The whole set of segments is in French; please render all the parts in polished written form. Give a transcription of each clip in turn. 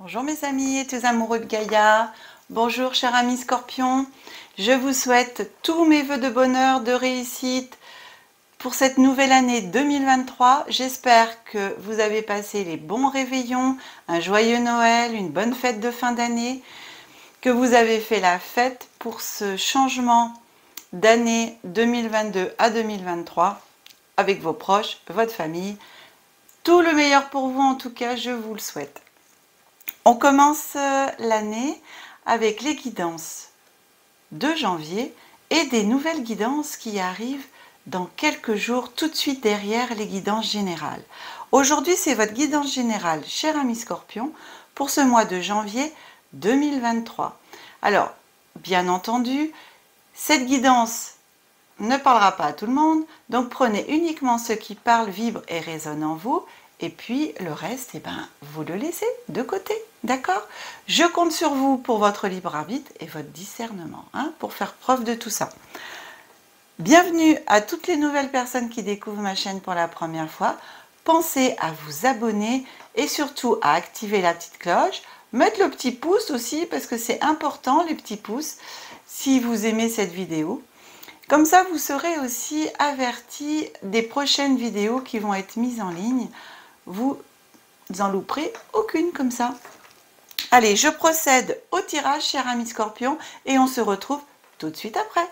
Bonjour mes amis et tous amoureux de Gaïa. Bonjour chers amis Scorpion. Je vous souhaite tous mes vœux de bonheur, de réussite pour cette nouvelle année 2023. J'espère que vous avez passé les bons réveillons, un joyeux Noël, une bonne fête de fin d'année, que vous avez fait la fête pour ce changement d'année 2022 à 2023 avec vos proches, votre famille. Tout le meilleur pour vous en tout cas, je vous le souhaite. On commence l'année avec les guidances de janvier et des nouvelles guidances qui arrivent dans quelques jours, tout de suite derrière les guidances générales. Aujourd'hui, c'est votre guidance générale, cher ami Scorpion, pour ce mois de janvier 2023. Alors, bien entendu, cette guidance ne parlera pas à tout le monde, donc prenez uniquement ce qui parle, vibre et résonne en vous. Et puis le reste, vous le laissez de côté, d'accord? Je compte sur vous pour votre libre arbitre et votre discernement, pour faire preuve de tout ça. Bienvenue à toutes les nouvelles personnes qui découvrent ma chaîne pour la première fois. Pensez à vous abonner et surtout à activer la petite cloche. Mettre le petit pouce aussi parce que c'est important les petits pouces si vous aimez cette vidéo. Comme ça, vous serez aussi averti des prochaines vidéos qui vont être mises en ligne. Vous n'en louperez aucune comme ça. Allez, je procède au tirage, cher ami Scorpion, et on se retrouve tout de suite après.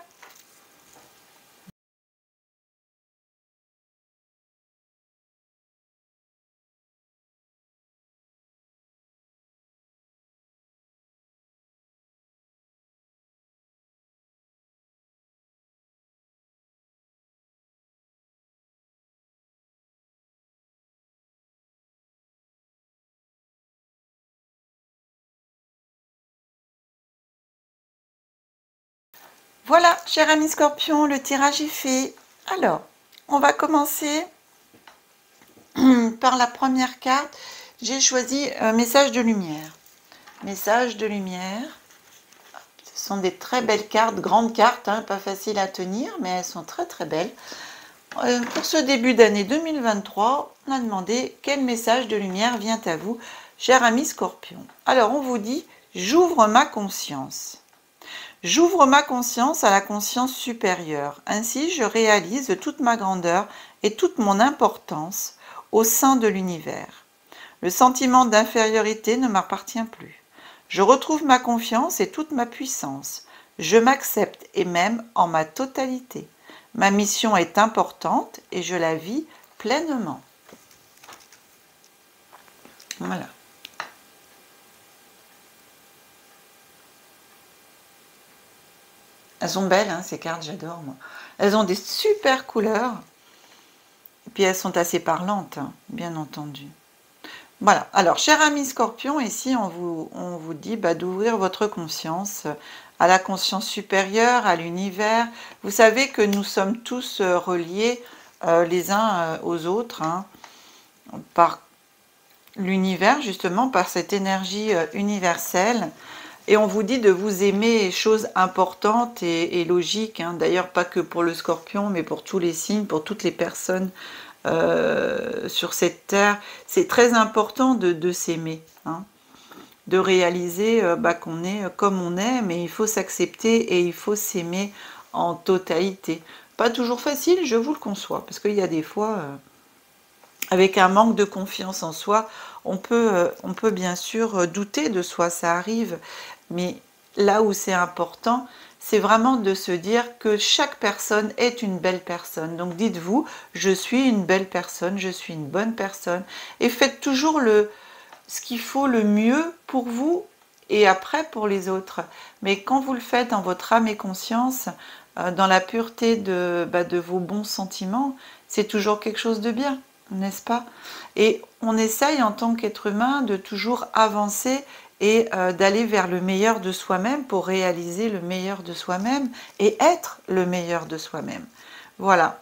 Voilà, cher ami Scorpion, le tirage est fait. Alors, on va commencer par la première carte. J'ai choisi message de lumière. Message de lumière. Ce sont des très belles cartes, grandes cartes, pas faciles à tenir, mais elles sont très très belles. Pour ce début d'année 2023, on a demandé quel message de lumière vient à vous, cher ami Scorpion. Alors, on vous dit, j'ouvre ma conscience. J'ouvre ma conscience à la conscience supérieure. Ainsi, je réalise toute ma grandeur et toute mon importance au sein de l'univers. Le sentiment d'infériorité ne m'appartient plus. Je retrouve ma confiance et toute ma puissance. Je m'accepte et m'aime en ma totalité. Ma mission est importante et je la vis pleinement. Voilà. Elles sont belles, ces cartes, j'adore, moi. Elles ont des super couleurs. Et puis, elles sont assez parlantes, bien entendu. Voilà. Alors, cher ami Scorpion, ici, on vous dit d'ouvrir votre conscience à la conscience supérieure, à l'univers. Vous savez que nous sommes tous reliés les uns aux autres par l'univers, justement, par cette énergie universelle. Et on vous dit de vous aimer, chose importante et logique, d'ailleurs pas que pour le Scorpion, mais pour tous les signes, pour toutes les personnes sur cette terre. C'est très important de s'aimer, de réaliser qu'on est comme on est, mais il faut s'accepter et il faut s'aimer en totalité. Pas toujours facile, je vous le conçois, parce qu'il y a des fois, avec un manque de confiance en soi, on peut bien sûr douter de soi, ça arrive, mais là où c'est important, c'est vraiment de se dire que chaque personne est une belle personne. Donc dites-vous, je suis une belle personne, je suis une bonne personne, et faites toujours ce qu'il faut le mieux pour vous et après pour les autres. Mais quand vous le faites en votre âme et conscience, dans la pureté de vos bons sentiments, c'est toujours quelque chose de bien, n'est-ce pas? Et on essaye en tant qu'être humain de toujours avancer et d'aller vers le meilleur de soi-même pour réaliser le meilleur de soi-même et être le meilleur de soi-même. Voilà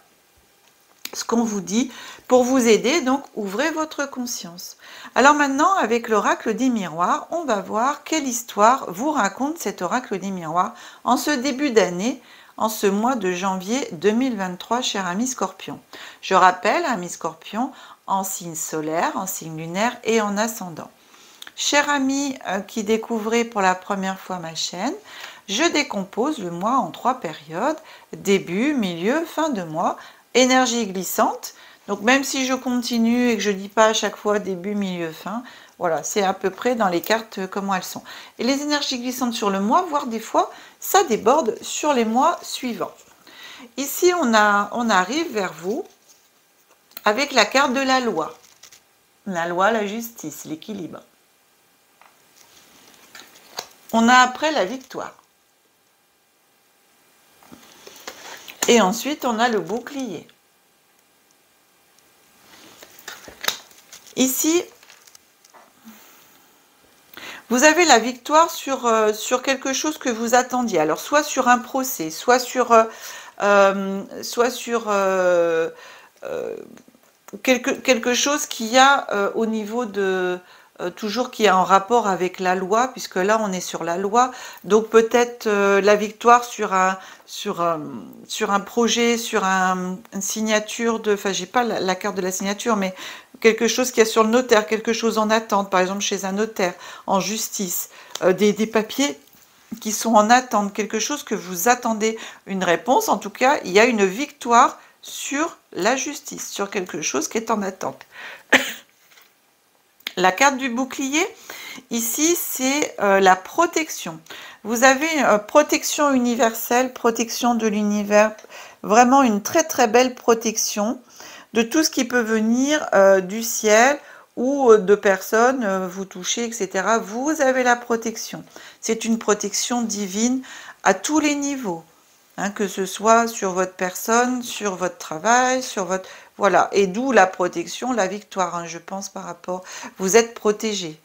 ce qu'on vous dit pour vous aider, donc ouvrez votre conscience. Alors maintenant, avec l'oracle des miroirs, on va voir quelle histoire vous raconte cet oracle des miroirs en ce début d'année, en ce mois de janvier 2023, cher ami Scorpion. Je rappelle, ami Scorpion, en signe solaire, en signe lunaire et en ascendant. Chers amis qui découvrez pour la première fois ma chaîne, je décompose le mois en 3 périodes, début, milieu, fin de mois, énergie glissante. Donc même si je continue et que je ne dis pas à chaque fois début, milieu, fin, voilà, c'est à peu près dans les cartes comment elles sont. Et les énergies glissantes sur le mois, voire des fois, ça déborde sur les mois suivants. Ici, on arrive vers vous avec la carte de la loi. La loi, la justice, l'équilibre. On a après la victoire. Et ensuite, on a le bouclier. Ici, vous avez la victoire sur quelque chose que vous attendiez. Alors, soit sur un procès, soit sur quelque chose qui a au niveau de... toujours qui est en rapport avec la loi, puisque là on est sur la loi, donc peut-être la victoire sur un projet, sur une signature de, enfin j'ai pas la carte de la signature, mais quelque chose qui est sur le notaire, quelque chose en attente, par exemple chez un notaire, en justice, des papiers qui sont en attente, quelque chose que vous attendez une réponse, en tout cas il y a une victoire sur la justice, sur quelque chose qui est en attente. La carte du bouclier, ici, c'est la protection. Vous avez protection universelle, protection de l'univers, vraiment une très très belle protection de tout ce qui peut venir du ciel ou de personnes vous toucher, etc. Vous avez la protection. C'est une protection divine à tous les niveaux. Hein, que ce soit sur votre personne, sur votre travail, sur votre... Voilà, et d'où la protection, la victoire, hein, je pense, par rapport... Vous êtes protégé.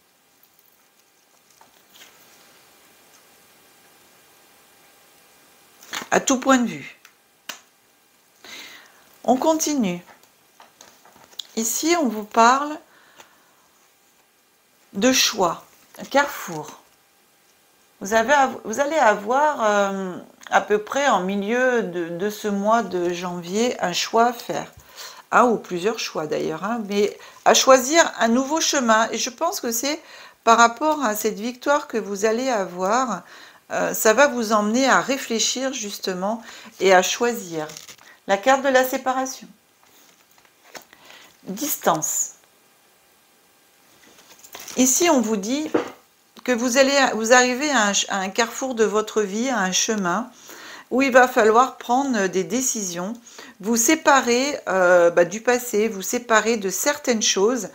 À tout point de vue. On continue. Ici, on vous parle de choix, carrefour. Vous allez avoir à peu près en milieu de ce mois de janvier un choix à faire. Un ou plusieurs choix d'ailleurs, hein, mais à choisir un nouveau chemin. Et je pense que c'est par rapport à cette victoire que vous allez avoir, ça va vous emmener à réfléchir justement et à choisir. La carte de la séparation. Distance. Ici, on vous dit que vous arrivez à un carrefour de votre vie, à un chemin où il va falloir prendre des décisions, vous séparer du passé, vous séparer de certaines choses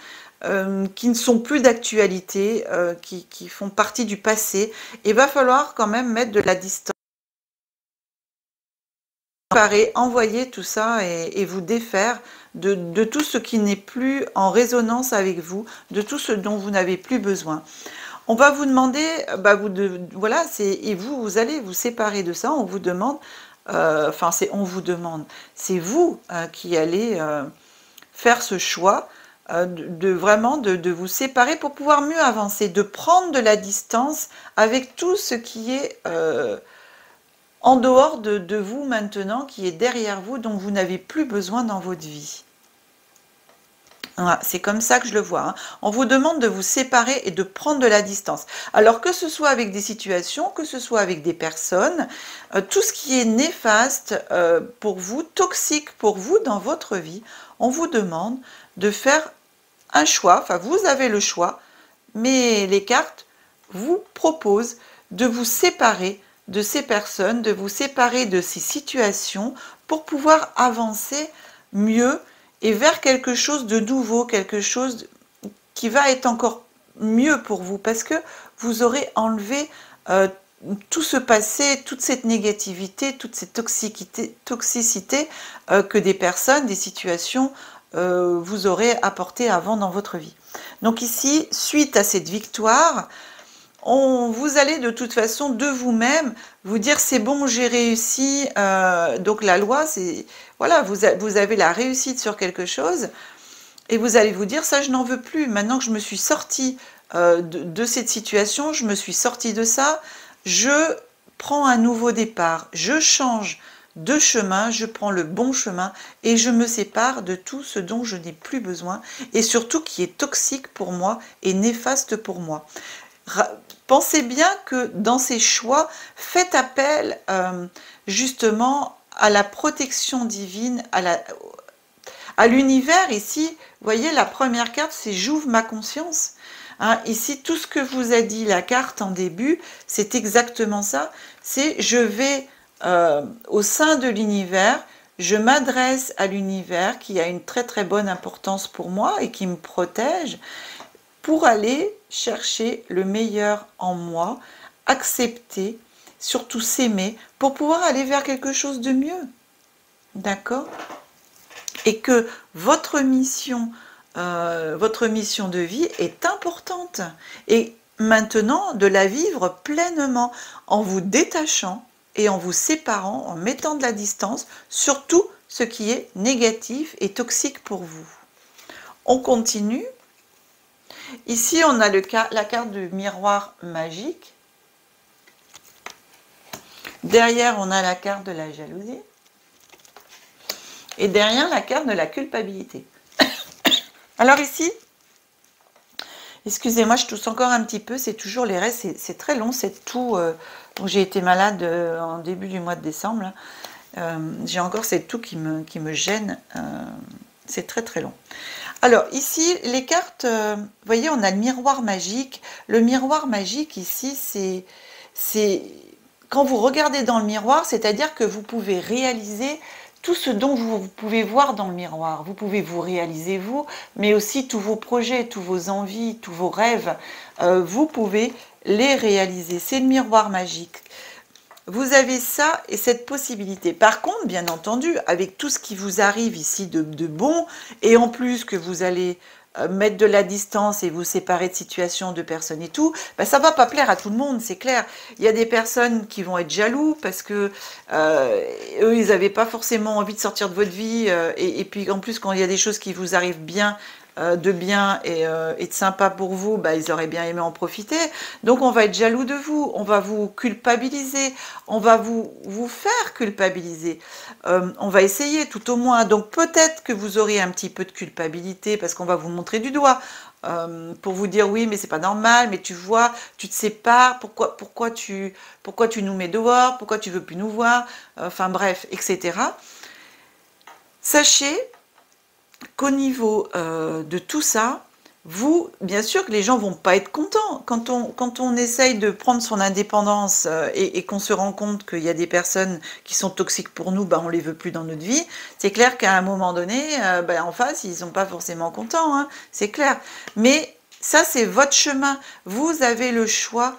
qui ne sont plus d'actualité, qui font partie du passé. Il va falloir quand même mettre de la distance, envoyer tout ça et vous défaire de tout ce qui n'est plus en résonance avec vous, de tout ce dont vous n'avez plus besoin. On va vous demander, voilà, et vous allez vous séparer de ça. On vous demande, c'est vous qui allez faire ce choix vraiment de vous séparer pour pouvoir mieux avancer, de prendre de la distance avec tout ce qui est en dehors de vous maintenant, qui est derrière vous, dont vous n'avez plus besoin dans votre vie. Voilà, c'est comme ça que je le vois. Hein. On vous demande de vous séparer et de prendre de la distance. Alors que ce soit avec des situations, que ce soit avec des personnes, tout ce qui est néfaste pour vous, toxique pour vous dans votre vie, on vous demande de faire un choix. Enfin, vous avez le choix, mais les cartes vous proposent de vous séparer de ces personnes, de vous séparer de ces situations pour pouvoir avancer mieux et vers quelque chose de nouveau, quelque chose qui va être encore mieux pour vous, parce que vous aurez enlevé tout ce passé, toute cette négativité, toute cette toxicité que des personnes, des situations vous auraient apporté avant dans votre vie. Donc ici, suite à cette victoire, vous allez de toute façon de vous-même vous dire c'est bon, j'ai réussi. Donc la loi, c'est voilà, vous avez la réussite sur quelque chose et vous allez vous dire ça, je n'en veux plus. Maintenant que je me suis sortie de cette situation, je me suis sortie de ça, je prends un nouveau départ, je change deux chemins, je prends le bon chemin et je me sépare de tout ce dont je n'ai plus besoin et surtout qui est toxique pour moi et néfaste pour moi. Pensez bien que dans ces choix, faites appel justement à la protection divine, à l'univers. Ici, vous voyez, la première carte, c'est « j'ouvre ma conscience ». Hein, ici, tout ce que vous a dit la carte en début, c'est exactement ça. C'est « je vais au sein de l'univers ». Je m'adresse à l'univers qui a une très très bonne importance pour moi et qui me protège pour aller chercher le meilleur en moi, accepter, surtout s'aimer, pour pouvoir aller vers quelque chose de mieux. D'accord? Et que votre mission de vie est importante. Et maintenant, de la vivre pleinement, en vous détachant et en vous séparant, en mettant de la distance, sur tout ce qui est négatif et toxique pour vous. On continue. Ici, on a la carte du miroir magique. Derrière, on a la carte de la jalousie. Et derrière, la carte de la culpabilité. Alors ici, excusez-moi, je tousse encore un petit peu, c'est toujours les restes, c'est très long, c'est tout. Donc j'ai été malade en début du mois de décembre. J'ai encore cette toux qui me gêne. C'est très très long. Alors ici, les cartes, vous voyez, on a le miroir magique. Le miroir magique ici, c'est quand vous regardez dans le miroir, c'est-à-dire que vous pouvez réaliser tout ce dont vous pouvez voir dans le miroir. Vous pouvez vous réaliser vous, mais aussi tous vos projets, tous vos envies, tous vos rêves. Vous pouvez les réaliser. C'est le miroir magique. Vous avez ça et cette possibilité. Par contre, bien entendu, avec tout ce qui vous arrive ici de bon, et en plus que vous allez mettre de la distance et vous séparer de situations, de personnes et tout, ben ça va pas plaire à tout le monde, c'est clair. Il y a des personnes qui vont être jaloux parce que eux, ils n'avaient pas forcément envie de sortir de votre vie, et puis en plus, quand il y a des choses qui vous arrivent bien, de bien et de sympa pour vous, bah, ils auraient bien aimé en profiter. Donc on va être jaloux de vous, on va vous culpabiliser, on va vous faire culpabiliser. On va essayer tout au moins. Donc peut-être que vous aurez un petit peu de culpabilité parce qu'on va vous montrer du doigt. Pour vous dire oui mais c'est pas normal, mais tu vois, tu te sépares, pourquoi tu nous mets dehors, pourquoi tu veux plus nous voir, enfin bref, etc. Sachez qu'au niveau de tout ça, vous, bien sûr que les gens vont pas être contents. Quand on essaye de prendre son indépendance et qu'on se rend compte qu'il y a des personnes qui sont toxiques pour nous, bah, on les veut plus dans notre vie, c'est clair qu'à un moment donné, bah, en face, ils sont pas forcément contents, hein, c'est clair. Mais ça, c'est votre chemin. Vous avez le choix,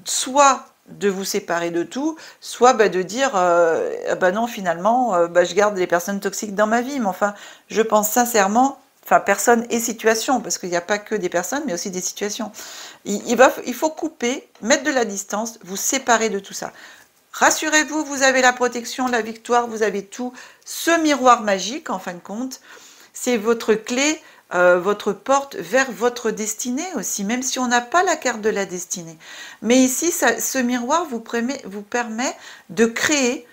soit de vous séparer de tout, soit bah, de dire bah non, finalement, bah, je garde les personnes toxiques dans ma vie. Mais enfin, je pense sincèrement, enfin, personnes et situations, parce qu'il n'y a pas que des personnes, mais aussi des situations. Il faut couper, mettre de la distance, vous séparer de tout ça. Rassurez-vous, vous avez la protection, la victoire, vous avez tout. Ce miroir magique, en fin de compte, c'est votre clé, votre porte vers votre destinée aussi, même si on n'a pas la carte de la destinée. Mais ici, ce miroir vous permet de créer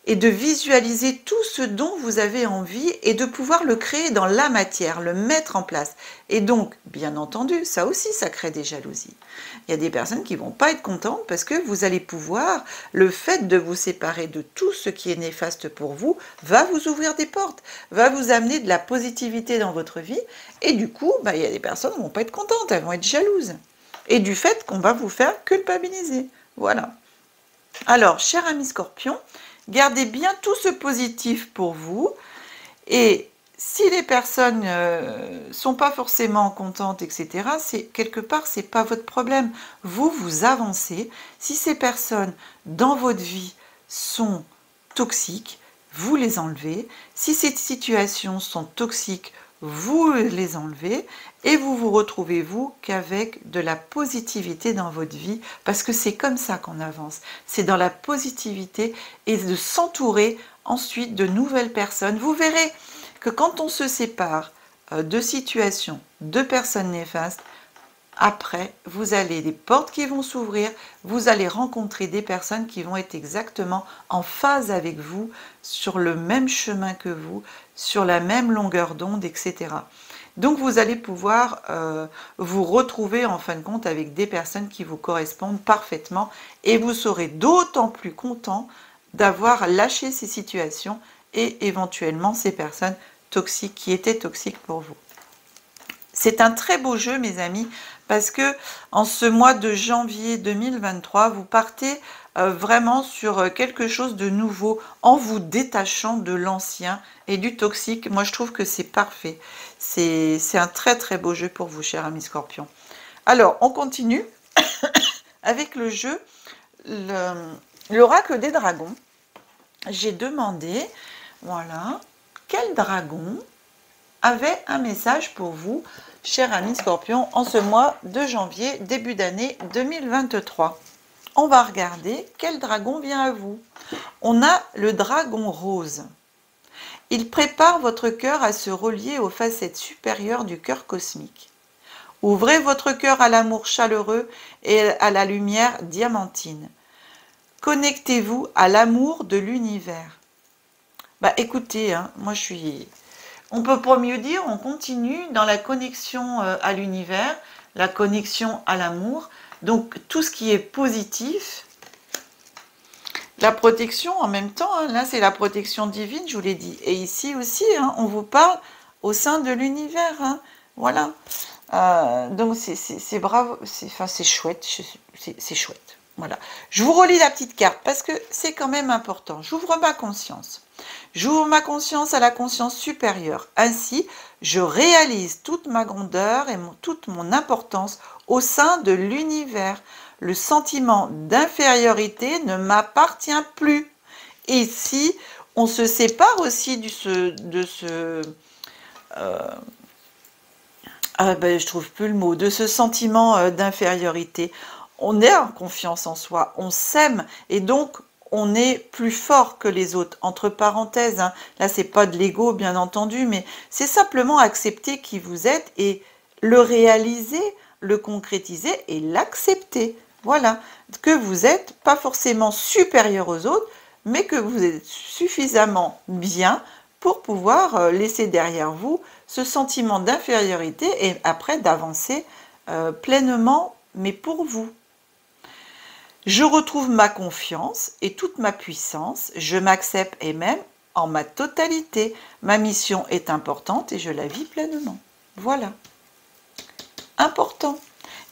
et de visualiser tout ce dont vous avez envie et de pouvoir le créer dans la matière, le mettre en place. Et donc, bien entendu, ça aussi, ça crée des jalousies. Il y a des personnes qui ne vont pas être contentes parce que vous allez pouvoir, le fait de vous séparer de tout ce qui est néfaste pour vous, va vous ouvrir des portes, va vous amener de la positivité dans votre vie. Et du coup, bah, il y a des personnes qui ne vont pas être contentes, elles vont être jalouses. Et du fait qu'on va vous faire culpabiliser. Voilà. Alors, cher ami Scorpion, gardez bien tout ce positif pour vous. Et si les personnes sont pas forcément contentes, etc., quelque part, c'est pas votre problème. Vous avancez. Si ces personnes dans votre vie sont toxiques, vous les enlevez. Si ces situations sont toxiques, vous les enlevez et vous vous retrouvez vous qu'avec de la positivité dans votre vie, parce que c'est comme ça qu'on avance, c'est dans la positivité et de s'entourer ensuite de nouvelles personnes. Vous verrez que quand on se sépare de situations, de personnes néfastes, après, vous allez des portes qui vont s'ouvrir, vous allez rencontrer des personnes qui vont être exactement en phase avec vous, sur le même chemin que vous, sur la même longueur d'onde, etc. Donc vous allez pouvoir vous retrouver en fin de compte avec des personnes qui vous correspondent parfaitement et vous serez d'autant plus content d'avoir lâché ces situations et éventuellement ces personnes toxiques qui étaient toxiques pour vous. C'est un très beau jeu, mes amis, parce que en ce mois de janvier 2023, vous partez vraiment sur quelque chose de nouveau en vous détachant de l'ancien et du toxique. Moi, je trouve que c'est parfait. C'est un très très beau jeu pour vous, chers amis Scorpions. Alors, on continue avec le jeu l'oracle des dragons. J'ai demandé, voilà, quel dragon avait un message pour vous, chers amis Scorpions, en ce mois de janvier, début d'année 2023. On va regarder quel dragon vient à vous. On a le dragon rose. Il prépare votre cœur à se relier aux facettes supérieures du cœur cosmique. Ouvrez votre cœur à l'amour chaleureux et à la lumière diamantine. Connectez-vous à l'amour de l'univers. Bah écoutez, hein, moi je suis... On peut pas mieux dire, on continue dans la connexion à l'univers, la connexion à l'amour. Donc tout ce qui est positif, la protection en même temps, hein, là c'est la protection divine, je vous l'ai dit. Et ici aussi, hein, on vous parle au sein de l'univers. Hein, voilà. Donc c'est bravo, c'est chouette, c'est chouette. Voilà. Je vous relis la petite carte parce que c'est quand même important. J'ouvre ma conscience. J'ouvre ma conscience à la conscience supérieure. Ainsi, je réalise toute ma grandeur et toute mon importance au sein de l'univers. Le sentiment d'infériorité ne m'appartient plus. Et si on se sépare aussi je trouve plus le mot, de ce sentiment d'infériorité. On est en confiance en soi, on s'aime et donc on est plus fort que les autres. Entre parenthèses, hein, là c'est pas de l'ego bien entendu, mais c'est simplement accepter qui vous êtes et le réaliser, le concrétiser et l'accepter. Voilà, que vous n'êtes pas forcément supérieur aux autres, mais que vous êtes suffisamment bien pour pouvoir laisser derrière vous ce sentiment d'infériorité et après d'avancer pleinement, mais pour vous. Je retrouve ma confiance et toute ma puissance, je m'accepte et même en ma totalité. Ma mission est importante et je la vis pleinement. Voilà. Important.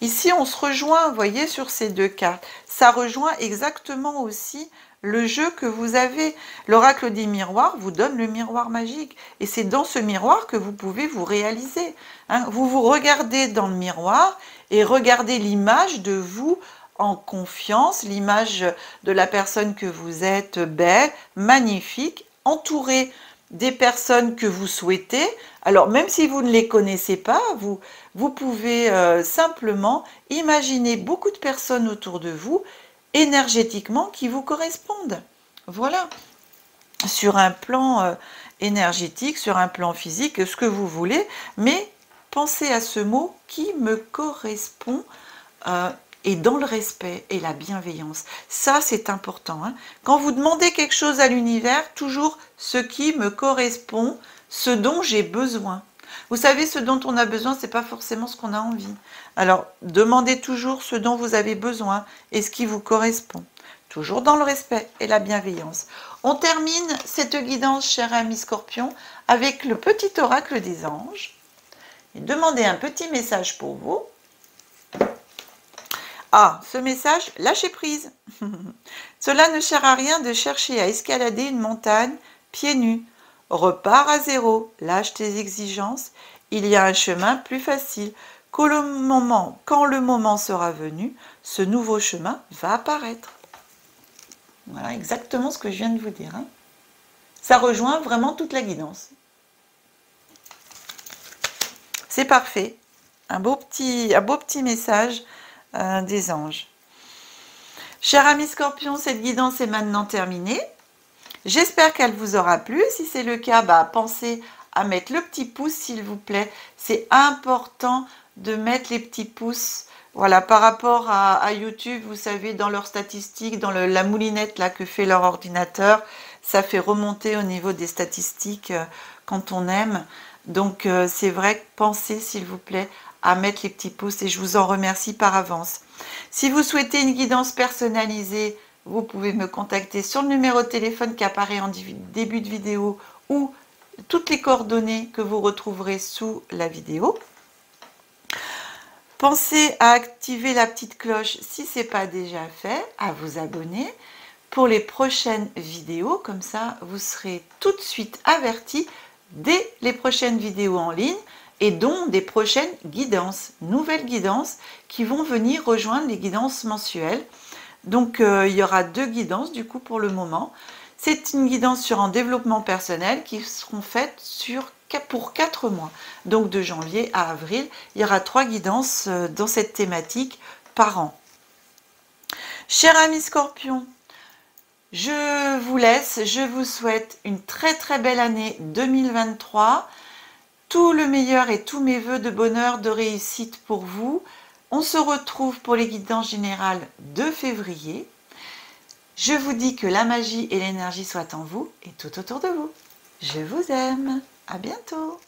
Ici, on se rejoint, vous voyez, sur ces deux cartes. Ça rejoint exactement aussi le jeu que vous avez. L'oracle des miroirs vous donne le miroir magique. Et c'est dans ce miroir que vous pouvez vous réaliser. Hein, vous vous regardez dans le miroir et regardez l'image de vous en confiance, l'image de la personne que vous êtes, belle, magnifique, entourée des personnes que vous souhaitez. Alors, même si vous ne les connaissez pas, vous pouvez simplement imaginer beaucoup de personnes autour de vous, énergétiquement, qui vous correspondent. Voilà. Sur un plan énergétique, sur un plan physique, ce que vous voulez, mais pensez à ce mot qui me correspond et dans le respect et la bienveillance. Ça, c'est important. Hein. Quand vous demandez quelque chose à l'univers, toujours ce qui me correspond, ce dont j'ai besoin. Vous savez, ce dont on a besoin, ce n'est pas forcément ce qu'on a envie. Alors, demandez toujours ce dont vous avez besoin et ce qui vous correspond. Toujours dans le respect et la bienveillance. On termine cette guidance, chers amis Scorpions, avec le petit oracle des anges. Et demandez un petit message pour vous. Ah, ce message, lâchez prise. Cela ne sert à rien de chercher à escalader une montagne pieds nus. Repars à zéro, lâche tes exigences. Il y a un chemin plus facile. Quand le moment sera venu, ce nouveau chemin va apparaître. Voilà exactement ce que je viens de vous dire. Hein. Ça rejoint vraiment toute la guidance. C'est parfait. Un beau petit message des anges. Chers amis Scorpions, cette guidance est maintenant terminée. J'espère qu'elle vous aura plu. Si c'est le cas, pensez à mettre le petit pouce s'il vous plaît. C'est important de mettre les petits pouces. Voilà, par rapport à YouTube, vous savez, dans leurs statistiques, dans la moulinette là que fait leur ordinateur, ça fait remonter au niveau des statistiques quand on aime. Donc c'est vrai, pensez s'il vous plaît à mettre les petits pouces et je vous en remercie par avance. Si vous souhaitez une guidance personnalisée, vous pouvez me contacter sur le numéro de téléphone qui apparaît en début de vidéo ou toutes les coordonnées que vous retrouverez sous la vidéo. Pensez à activer la petite cloche si ce n'est pas déjà fait, à vous abonner pour les prochaines vidéos. Comme ça, vous serez tout de suite avertis dès les prochaines vidéos en ligne et donc des prochaines guidances, nouvelles guidances qui vont venir rejoindre les guidances mensuelles. Donc, il y aura 2 guidances du coup pour le moment. C'est une guidance sur un développement personnel qui seront faites pour 4 mois. Donc de janvier à avril, il y aura 3 guidances dans cette thématique par an. Chers amis Scorpions, je vous laisse, je vous souhaite une très très belle année 2023. Tout le meilleur et tous mes voeux de bonheur, de réussite pour vous. On se retrouve pour les guidances générales de février. Je vous dis que la magie et l'énergie soient en vous et tout autour de vous. Je vous aime. À bientôt.